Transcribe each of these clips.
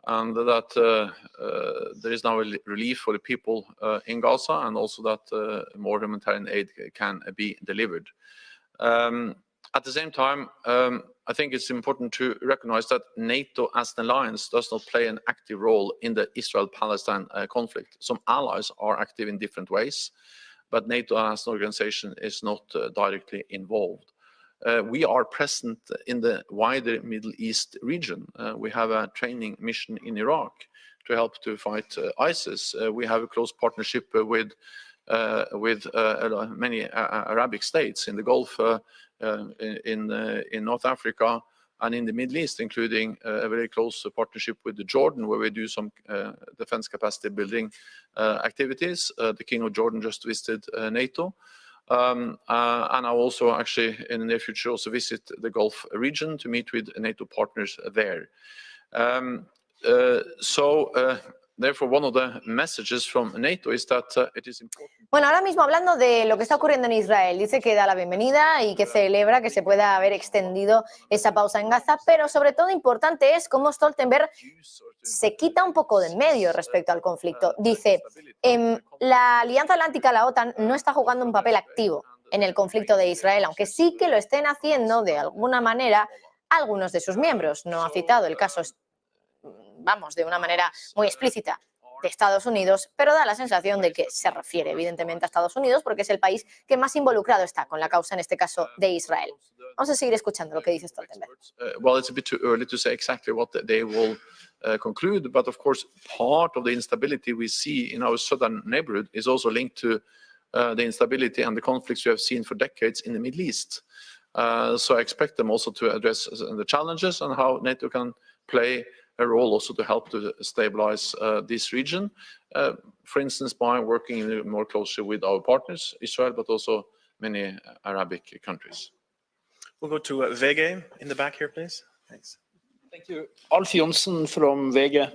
and that there is now a relief for the people in Gaza, and also that more humanitarian aid can be delivered. At the same time, I think it's important to recognize that NATO as an alliance does not play an active role in the Israel-Palestine conflict. Some allies are active in different ways, but NATO as an organization is not directly involved. We are present in the wider Middle East region. We have a training mission in Iraq to help to fight ISIS. We have a close partnership with many Arabic states in the Gulf, in North Africa, and in the Middle East, including a very close partnership with Jordan, where we do some defense capacity building activities. The King of Jordan just visited NATO. And I'll also actually in the near future also visit the Gulf region to meet with NATO partners there. Therefore, one of the messages from NATO is that it is important. Bueno, ahora mismo hablando de lo que está ocurriendo en Israel, dice que da la bienvenida y que celebra que se pueda haber extendido esa pausa en Gaza, pero sobre todo importante es cómo Stoltenberg se quita un poco de en medio respecto al conflicto. Dice, la Alianza Atlántica, la OTAN, no está jugando un papel activo en el conflicto de Israel, aunque sí que lo estén haciendo de alguna manera algunos de sus miembros. No ha citado el caso, vamos, de una manera muy explícita, de Estados Unidos, pero da la sensación de que se refiere evidentemente a Estados Unidos porque es el país que más involucrado está con la causa, en este caso, de Israel. Vamos a seguir escuchando lo que dice Stoltenberg. Well, it's a bit too early to say exactly what they will conclude, but of course, part of the instability we see in our southern neighborhood is also linked to the instability and the conflicts we have seen for decades in the Middle East. So I expect them also to address the challenges and how NATO can play a role also to help to stabilize this region, for instance, by working more closely with our partners, Israel, but also many Arabic countries. We'll go to VG in the back here, please. Thanks. Thank you. Alf Johnson from VG.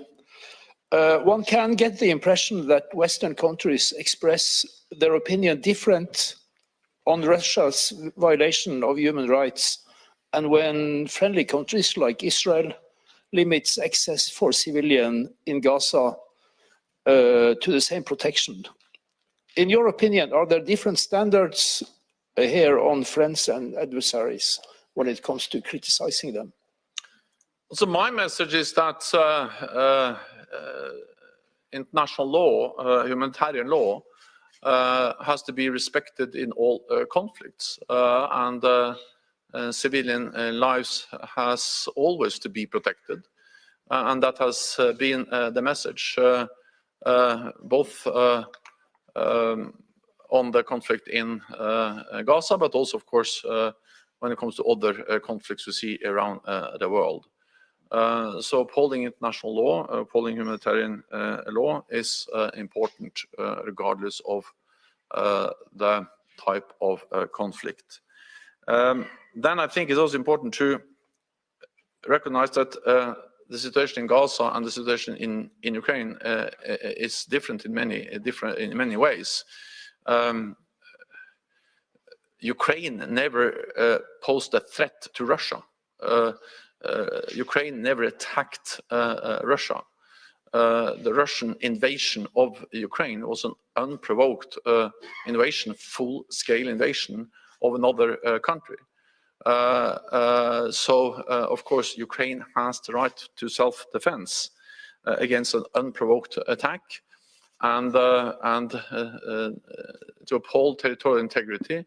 One can get the impression that Western countries express their opinion different on Russia's violation of human rights, and when friendly countries like Israel limits access for civilians in Gaza to the same protection. In your opinion, are there different standards here on friends and adversaries when it comes to criticizing them? So my message is that international law, humanitarian law, has to be respected in all conflicts, and civilian lives has always to be protected, and that has been the message, both on the conflict in Gaza, but also, of course, when it comes to other conflicts we see around the world. So upholding international law, upholding humanitarian law is important regardless of the type of conflict. Then I think it's also important to recognize that the situation in Gaza and the situation in Ukraine is different in many ways. Ukraine never posed a threat to Russia. Ukraine never attacked Russia. The Russian invasion of Ukraine was an unprovoked invasion, full-scale invasion of another country. Of course, Ukraine has the right to self-defense against an unprovoked attack, and to uphold territorial integrity,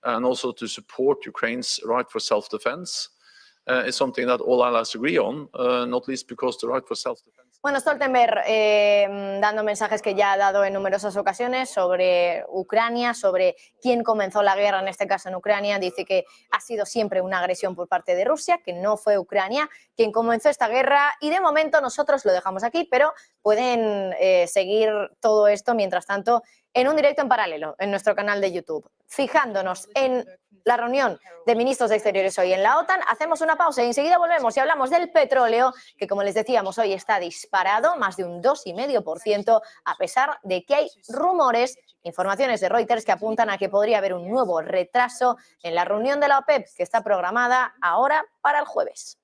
and also to support Ukraine's right for self-defense is something that all allies agree on, not least because the right for self-defense. Bueno, Stoltenberg dando mensajes que ya ha dado en numerosas ocasiones sobre Ucrania, sobre quién comenzó la guerra, en este caso en Ucrania. Dice que ha sido siempre una agresión por parte de Rusia, que no fue Ucrania quien comenzó esta guerra, y de momento nosotros lo dejamos aquí, pero pueden seguir todo esto mientras tanto en un directo en paralelo en nuestro canal de YouTube. Fijándonos en la reunión de ministros de Exteriores hoy en la OTAN, hacemos una pausa y enseguida volvemos y hablamos del petróleo, que como les decíamos hoy está disparado, más de un 2,5%, a pesar de que hay rumores, informaciones de Reuters que apuntan a que podría haber un nuevo retraso en la reunión de la OPEP, que está programada ahora para el jueves.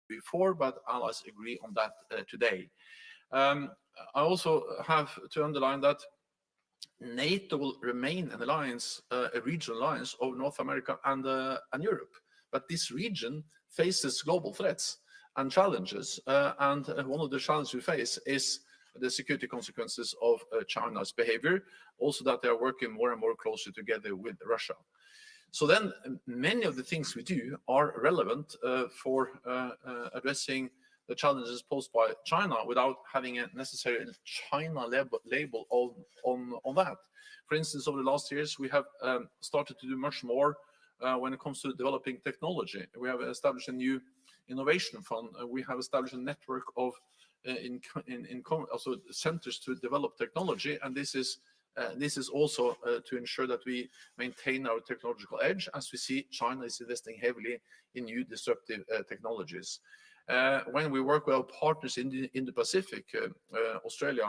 before, but allies agree on that today. I also have to underline that NATO will remain an alliance, a regional alliance of North America and Europe. But this region faces global threats and challenges, and one of the challenges we face is the security consequences of China's behavior, also that they are working more and more closely together with Russia. So then many of the things we do are relevant for addressing the challenges posed by China without having a necessary China label on that. For instance, over the last years, we have started to do much more when it comes to developing technology. We have established a new innovation fund. We have established a network of also centers to develop technology, and this is also to ensure that we maintain our technological edge, as we see China is investing heavily in new disruptive technologies. When we work with our partners in the Pacific, Australia,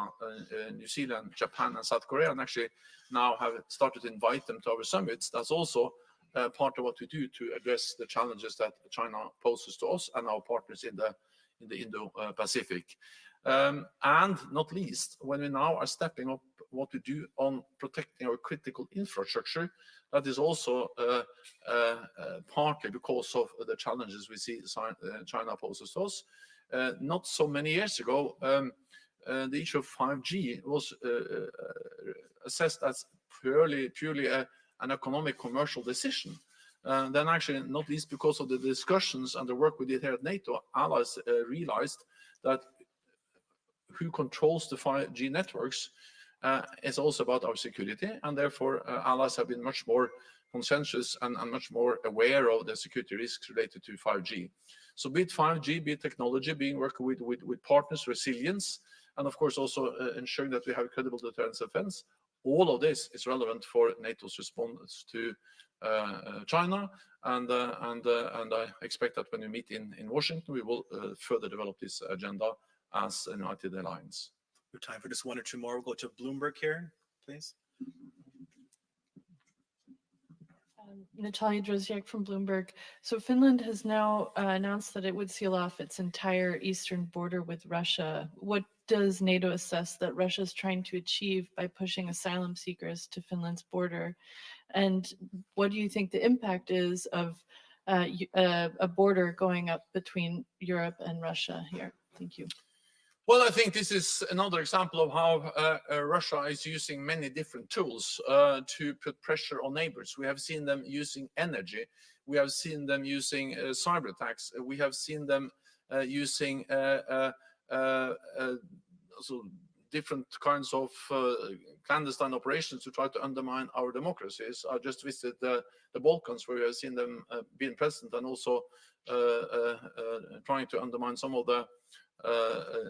New Zealand, Japan, and South Korea, and actually now have started to invite them to our summits, that's also part of what we do to address the challenges that China poses to us and our partners in the Indo-Pacific. And not least, when we now are stepping up what we do on protecting our critical infrastructure, that is also partly because of the challenges we see China poses to us. Not so many years ago, the issue of 5G was assessed as purely an economic commercial decision. Then actually, not least because of the discussions and the work we did here at NATO, allies realized that who controls the 5G networks is also about our security, and therefore allies have been much more consensus and much more aware of the security risks related to 5G. So be it 5G, be it technology, being working with partners, resilience, and of course also ensuring that we have credible deterrence defense. All of this is relevant for NATO's response to China, and I expect that when we meet in Washington, we will further develop this agenda as a united alliance. We have time for just one or two more. We'll go to Bloomberg here, please. Natalia Droziak from Bloomberg. So Finland has now announced that it would seal off its entire eastern border with Russia. What does NATO assess that Russia is trying to achieve by pushing asylum seekers to Finland's border? And what do you think the impact is of a border going up between Europe and Russia here? Thank you. Well, I think this is another example of how Russia is using many different tools to put pressure on neighbors. We have seen them using energy. We have seen them using cyber attacks. We have seen them using also different kinds of clandestine operations to try to undermine our democracies. I just visited the Balkans, where we have seen them being present and also trying to undermine some of the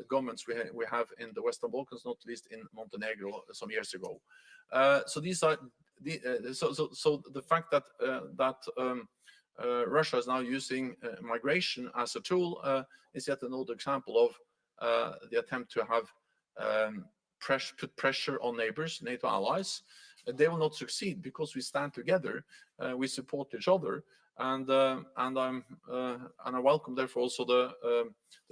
governments we have in the Western Balkans, not least in Montenegro some years ago. So these are so the fact that Russia is now using migration as a tool is yet another example of the attempt to have put pressure on neighbors, NATO allies. They will not succeed because we stand together, we support each other, and I welcome therefore also the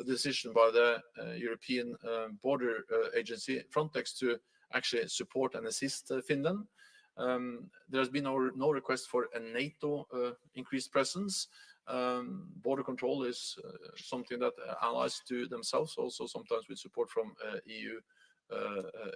decision by the European border agency Frontex to actually support and assist Finland. There has been no request for a NATO increased presence. Border control is something that allies do themselves, also sometimes with support from EU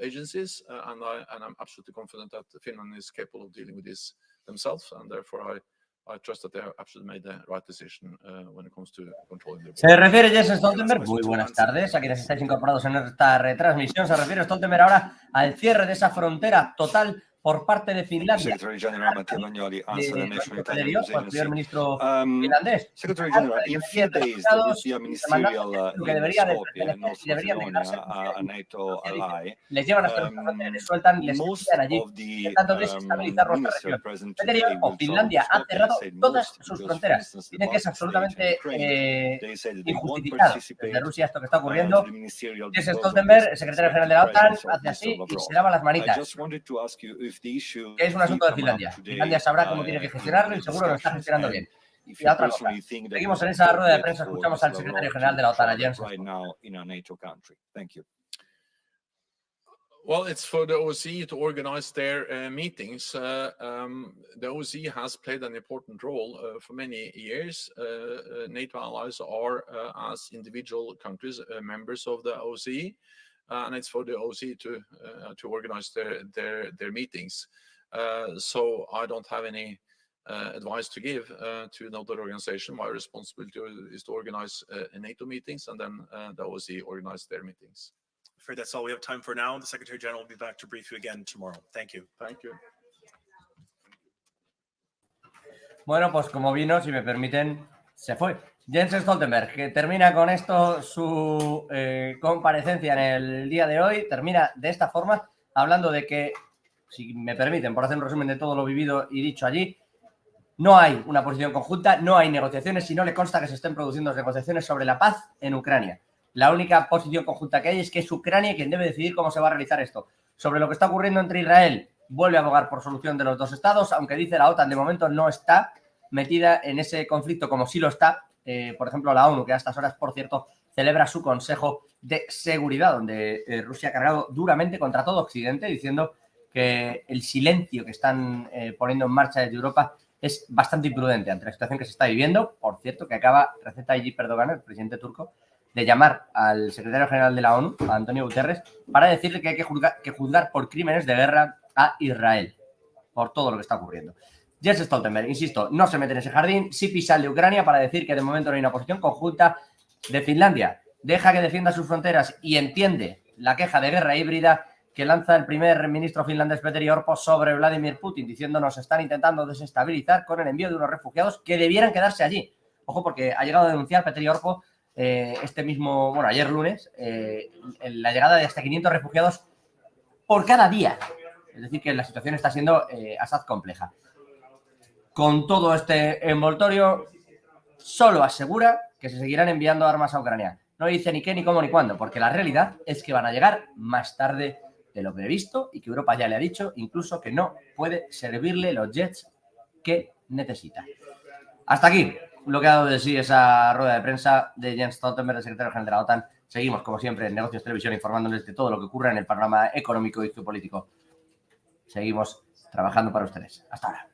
agencies, and I'm absolutely confident that Finland is capable of dealing with this themselves, and therefore I trust that they have absolutely made the right decision when it comes to controlling the border. Se refiere Jens Stoltenberg, muy buenas tardes a quienes estáis incorporados en esta retransmisión. Se refiere Stoltenberg ahora al cierre de esa frontera total por parte de Finlandia. Secretary General Matteo Bagnoli answered the National Intelligence El primer Agency. ministro finlandés. Secretary General, in 3 days there will be a ministerial in Skopje, in North Macedonia, a NATO ally. Les llevan hasta nuestra frontera, les sueltan y les envían allí, intentando desestabilizar nuestra región. Finlandia ha cerrado todas sus fronteras. Dicen que es absolutamente injustificado desde Rusia esto que está ocurriendo. Jens Stoltenberg, el secretario general de la OTAN, hace así y se lava las manitas. Que es un asunto de Finlandia. Finlandia sabrá cómo tiene que gestionarlo y seguro lo está gestionando bien. Y a otra cosa, seguimos en esa rueda de prensa, escuchamos al secretario general de la OTAN, alianza. Well, it's for the OSCE to organize their meetings. The OSCE has played an important role for many years. NATO allies are, as individual countries, members of the OSCE, and it's for the OSCE to organize their meetings. So I don't have any advice to give to another organization. My responsibility is to organize NATO meetings, and then the OSCE organize their meetings. I'm afraid that's all we have time for now. The Secretary General will be back to brief you again tomorrow. Thank you. Thank you. Bueno, pues como vino, si me permiten, se fue. Jens Stoltenberg, que termina con esto su comparecencia en el día de hoy, termina de esta forma, hablando de que, si me permiten, por hacer un resumen de todo lo vivido y dicho allí, no hay una posición conjunta, no hay negociaciones y no le consta que se estén produciendo negociaciones sobre la paz en Ucrania. La única posición conjunta que hay es que es Ucrania quien debe decidir cómo se va a realizar esto. Sobre lo que está ocurriendo entre Israel, vuelve a abogar por solución de los dos estados, aunque dice la OTAN de momento no está metida en ese conflicto como sí lo está, por ejemplo, la ONU, que a estas horas, por cierto, celebra su Consejo de Seguridad, donde Rusia ha cargado duramente contra todo Occidente, diciendo que el silencio que están poniendo en marcha desde Europa es bastante imprudente ante la situación que se está viviendo. Por cierto, que acaba Recep Tayyip Erdogan, el presidente turco, de llamar al secretario general de la ONU, a Antonio Guterres, para decirle que hay que juzgar por crímenes de guerra a Israel, por todo lo que está ocurriendo. Jens Stoltenberg, insisto, no se mete en ese jardín, sí pisa el de Ucrania para decir que de momento no hay una posición conjunta. De Finlandia, deja que defienda sus fronteras y entiende la queja de guerra híbrida que lanza el primer ministro finlandés Petteri Orpo sobre Vladimir Putin, diciendo nos están intentando desestabilizar con el envío de unos refugiados que debieran quedarse allí. Ojo, porque ha llegado a denunciar Petteri Orpo ayer lunes, la llegada de hasta 500 refugiados por cada día. Es decir, que la situación está siendo asaz compleja. Con todo este envoltorio, solo asegura que se seguirán enviando armas a Ucrania. No dice ni qué, ni cómo, ni cuándo, porque la realidad es que van a llegar más tarde de lo previsto y que Europa ya le ha dicho incluso que no puede servirle los jets que necesita. Hasta aquí lo que ha dado de sí esa rueda de prensa de Jens Stoltenberg, el secretario general de la OTAN. Seguimos, como siempre, en Negocios Televisión informándoles de todo lo que ocurre en el panorama económico y geopolítico. Seguimos trabajando para ustedes. Hasta ahora.